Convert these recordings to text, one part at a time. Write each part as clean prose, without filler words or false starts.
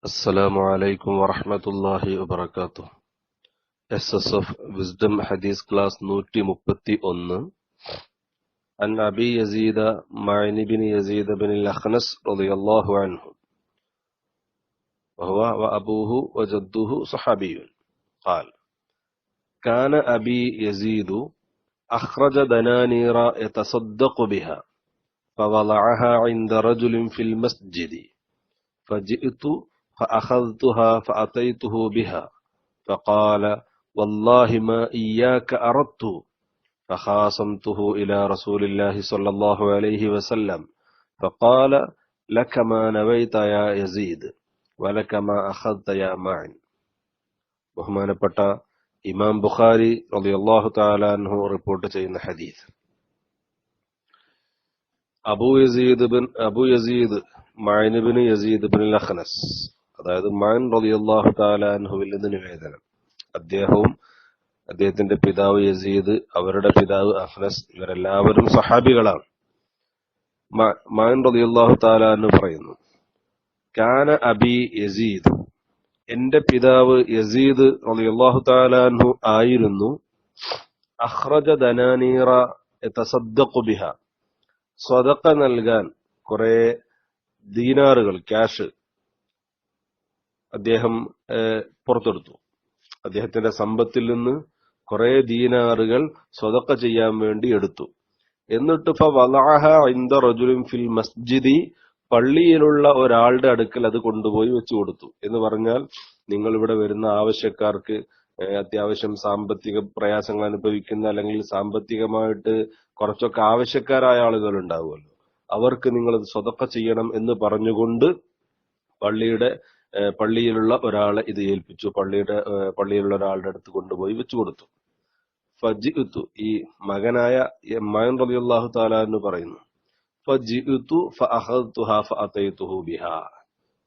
السلام عليكم ورحمة الله وبركاته. SSF Wisdom Hadith Class 131 عن أبي يزيد معن بن يزيد بن الأخنس رضي الله عنه وهو وأبوه وجده صحابي قال كان أبي يزيد أخرج دنانير يتصدق بها فوضعها عند رجل في المسجد فجئت فأخذتها فأتيته بها فقال والله ما إياك أردت فخاصمته إلى رسول الله صلى الله عليه وسلم فقال لك ما نويت يا يزيد ولك ما أخذت يا معن. ബഹുമാനപ്പെട്ട ഇമാം ബുഖാരി റളിയല്ലാഹു തആല അൻഹു റിപ്പോർട്ട് ചെയ്യുന്ന ഹദീസ്. അബൂ യസീദ് മഅൻ ഇബ്നു യസീദ് ഇബ്നുൽ അഖ്നസ്, അതായത് മഅൻ റളിയല്ലാഹു തആല അൻഹുവിൽ നിന്ന് നിവേദനം. അദ്ദേഹവും അദ്ദേഹത്തിന്റെ പിതാവ് യസീദ്, അവരുടെ പിതാവ് അഖ്നസ്, ഇവരെല്ലാവരും സഹാബികളാണ്. മഅൻ റളിയല്ലാഹു തആല അൻഹു പറയുന്നു, കാന അബി യസീദ്, എന്റെ പിതാവ് യസീദ് റളിയല്ലാഹു തആല അൻഹു ആയിരുന്നു, അഖ്റജ ദനാനീറ യതസദ്ദഖു ബിഹ, സ്വതക്ക നൽകാൻ കുറെ ദീനാറുകൾ, ക്യാഷ് അദ്ദേഹം പുറത്തെടുത്തു. അദ്ദേഹത്തിന്റെ സമ്പത്തിൽ നിന്ന് കുറെ ദീനാറുകൾ സ്വതക്ക ചെയ്യാൻ വേണ്ടി എടുത്തു. എന്നിട്ട് ഫവളഅഹ ഇൻദ റജുലിൻ ഫിൽ മസ്ജിദി, പള്ളിയിലുള്ള ഒരാളുടെ അടുക്കൽ അത് കൊണ്ടുപോയി വെച്ചു കൊടുത്തു. എന്ന് പറഞ്ഞാൽ, നിങ്ങൾ ഇവിടെ വരുന്ന ആവശ്യക്കാർക്ക്, അത്യാവശ്യം സാമ്പത്തിക പ്രയാസങ്ങൾ അനുഭവിക്കുന്ന, അല്ലെങ്കിൽ സാമ്പത്തികമായിട്ട് കുറച്ചൊക്കെ ആവശ്യക്കാരായ ആളുകൾ ഉണ്ടാവുമല്ലോ, അവർക്ക് നിങ്ങൾ സ്വതക്ക ചെയ്യണം എന്ന് പറഞ്ഞുകൊണ്ട് പള്ളിയിലുള്ള ഒരാളെ ഇത് ഏൽപ്പിച്ചു. പള്ളിയിലുള്ള ഒരാളുടെ അടുത്ത് കൊണ്ടുപോയി വെച്ചു കൊടുത്തു. ഫജിഉതു, ഈ മകനായ മഅൻ റളിയല്ലാഹു തആല എന്ന് പറയുന്നു, ഫജിഉതു ഫഅഖദ്തുഹാ ഫഅതൈതുഹു ബിഹാ,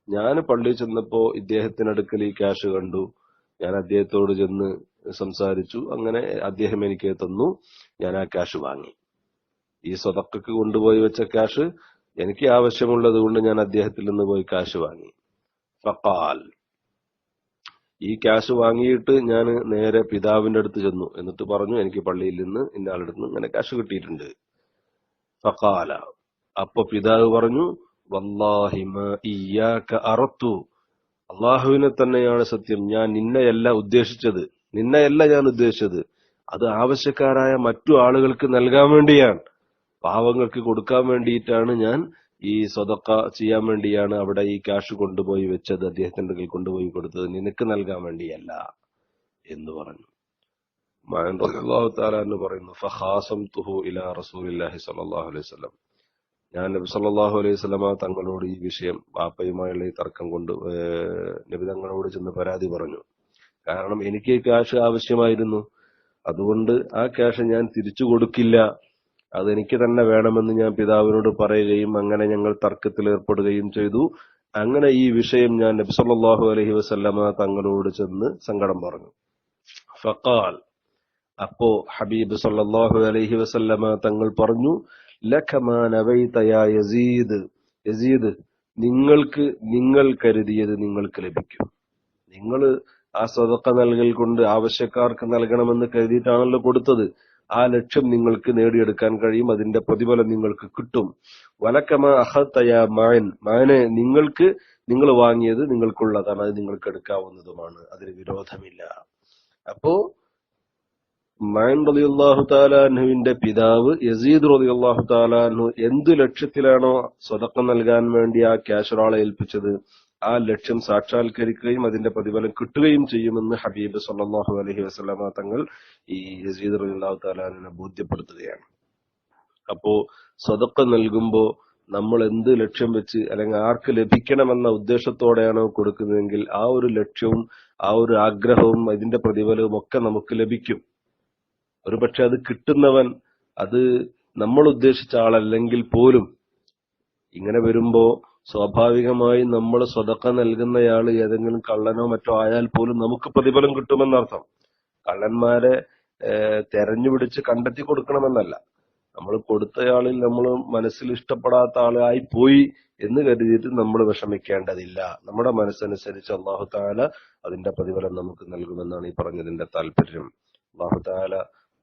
ഞാൻ പള്ളിയിൽ ചെന്നപ്പോ ഇദ്ദേഹത്തിനടുക്കൽ ഈ ക്യാഷ് കണ്ടു. ഞാൻ അദ്ദേഹത്തോട് ചെന്ന് സംസാരിച്ചു. അങ്ങനെ അദ്ദേഹം എനിക്ക് തന്നു. ഞാൻ ആ ക്യാഷ് വാങ്ങി. ഈ സ്വതക്കക്ക് കൊണ്ടുപോയി വെച്ച ക്യാഷ് എനിക്ക് ആവശ്യമുള്ളത് കൊണ്ട് ഞാൻ അദ്ദേഹത്തിൽ നിന്ന് പോയി ക്യാഷ് വാങ്ങി. ഫഖാൽ, ഈ ക്യാഷ് വാങ്ങിയിട്ട് ഞാൻ നേരെ പിതാവിന്റെ അടുത്ത് ചെന്നു. എന്നിട്ട് പറഞ്ഞു, എനിക്ക് പള്ളിയിൽ നിന്ന് ഇന്നയാളുടെ അടുത്ത് ഇങ്ങനെ ക്യാഷ് കിട്ടിയിട്ടുണ്ട്. ഫഖാല, അപ്പൊ പിതാവ് പറഞ്ഞു, വല്ലാഹി മാ ഇയ്യാക അറത്തു, അള്ളാഹുവിനെ തന്നെയാണ് സത്യം, ഞാൻ നിന്നെയല്ല ഞാൻ ഉദ്ദേശിച്ചത്. അത് ആവശ്യക്കാരായ മറ്റു ആളുകൾക്ക് നൽകാൻ വേണ്ടിയാണ്, പാവങ്ങൾക്ക് കൊടുക്കാൻ വേണ്ടിയിട്ടാണ്, ഞാൻ ഈ സ്വതക്ക ചെയ്യാൻ വേണ്ടിയാണ് അവിടെ ഈ ക്യാഷ് കൊണ്ടുപോയി വെച്ചത്, അദ്ദേഹത്തിന്റെ കയ്യിൽ കൊണ്ടുപോയി കൊടുത്തത്, നിനക്ക് നൽകാൻ വേണ്ടിയല്ല എന്ന് പറഞ്ഞു. മഅൻ റളിയല്ലാഹു തആല എന്ന് പറയുന്നു, ഫഖാസംതുഹു ഇലാ റസൂലില്ലാഹി സ്വല്ലല്ലാഹു അലൈഹി വസല്ലം, ഞാൻ നബി സല്ലല്ലാഹു അലൈഹി വസല്ലമ തങ്ങളോട് ഈ വിഷയം, ബാപ്പയുമായുള്ള ഈ തർക്കം കൊണ്ട് നബി തങ്ങളോട് ചെന്ന് പരാതി പറഞ്ഞു. കാരണം എനിക്ക് ക്യാഷ് ആവശ്യമായിരുന്നു, അതുകൊണ്ട് ആ ക്യാഷ് ഞാൻ തിരിച്ചു കൊടുക്കില്ല, അതെനിക്ക് തന്നെ വേണമെന്ന് ഞാൻ പിതാവിനോട് പറയുകയും അങ്ങനെ ഞങ്ങൾ തർക്കത്തിൽ ഏർപ്പെടുകയും ചെയ്തു. അങ്ങനെ ഈ വിഷയം ഞാൻ നബി സല്ലല്ലാഹു അലൈഹി വസല്ലമ തങ്ങളോട് ചെന്ന് സങ്കടം പറഞ്ഞു. ഫഖാൽ, അപ്പോ ഹബീബ് സല്ലല്ലാഹു അലൈഹി വസല്ലമ തങ്ങൾ പറഞ്ഞു, ലക മാ നവൈത യാ യസീദ്, യസീദ്, നിങ്ങൾ കരുതിയത് നിങ്ങൾക്ക് ലഭിക്കും. നിങ്ങൾ ആ സ്വതക്ക നൽകൽ കൊണ്ട് ആവശ്യക്കാർക്ക് നൽകണമെന്ന് കരുതിയിട്ടാണല്ലോ കൊടുത്തത്. ആ ലക്ഷ്യം നിങ്ങൾക്ക് നേടിയെടുക്കാൻ കഴിയും, അതിന്റെ പ്രതിഫലം നിങ്ങൾക്ക് കിട്ടും. വലക മാ അഖദ്ത യാ മഅൻ, മഅനെ, നിങ്ങൾ വാങ്ങിയത് നിങ്ങൾക്കുള്ളതാണ്, അത് നിങ്ങൾക്ക് എടുക്കാവുന്നതുമാണ്, അതിന് വിരോധമില്ല. അപ്പോ മഅൻ റളിയല്ലാഹു തആല അൻഹുവിന്റെ പിതാവ് യസീദ് റളിയല്ലാഹു തആല അൻഹു എന്ത് ലക്ഷ്യത്തിലാണോ സ്വതക്ക നൽകാൻ വേണ്ടി ആ ക്യാഷ് ഒരാളെ ഏൽപ്പിച്ചത്, ആ ലക്ഷ്യം സാക്ഷാത്കരിക്കുകയും അതിന്റെ പ്രതിഫലം കിട്ടുകയും ചെയ്യുമെന്ന് ഹബീബ് സല്ലല്ലാഹു അലൈഹി വസല്ലമ തങ്ങൾ ഈ യസീദ് റളിയല്ലാഹു തആല അൻഹുവിനെ ബോധ്യപ്പെടുത്തുകയാണ്. അപ്പോ സ്വതക്ക നൽകുമ്പോ നമ്മൾ എന്ത് ലക്ഷ്യം വെച്ച്, അല്ലെങ്കിൽ ആർക്ക് ലഭിക്കണമെന്ന ഉദ്ദേശത്തോടെയാണോ കൊടുക്കുന്നതെങ്കിൽ ആ ഒരു ലക്ഷ്യവും ആ ഒരു ആഗ്രഹവും അതിന്റെ പ്രതിഫലവും ഒക്കെ നമുക്ക് ലഭിക്കും. ഒരുപക്ഷെ അത് കിട്ടുന്നവൻ അത് നമ്മൾ ഉദ്ദേശിച്ച ആളല്ലെങ്കിൽ പോലും, ഇങ്ങനെ വരുമ്പോ സ്വാഭാവികമായും നമ്മൾ സ്വതക്ക നൽകുന്നയാള് ഏതെങ്കിലും കള്ളനോ മറ്റോ ആയാൽ പോലും നമുക്ക് പ്രതിഫലം കിട്ടുമെന്നർത്ഥം. കള്ളന്മാരെ തെരഞ്ഞുപിടിച്ച് കണ്ടെത്തി കൊടുക്കണമെന്നല്ല. നമ്മൾ കൊടുത്തയാളിൽ നമ്മൾ മനസ്സിൽ ഇഷ്ടപ്പെടാത്ത ആളായി പോയി എന്ന് കരുതിയിട്ട് നമ്മൾ വിഷമിക്കേണ്ടതില്ല. നമ്മുടെ മനസ്സനുസരിച്ച് അള്ളാഹു താല അതിന്റെ പ്രതിഫലം നമുക്ക് നൽകുമെന്നാണ് ഈ പറഞ്ഞതിന്റെ താല്പര്യം. അള്ളാഹു താല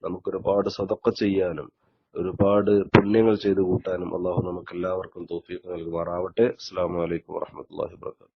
നമുക്കൊരുപാട് സദഖ ചെയ്യാനും ഒരുപാട് പുണ്യങ്ങൾ ചെയ്തു കൂട്ടാനും അള്ളാഹു നമുക്ക് എല്ലാവർക്കും തൗഫീഖ് നൽകുമാറാവട്ടെ. അസ്സലാമു അലൈക്കും വറഹ്മത്തുള്ളാഹി വബറകാതുഹു.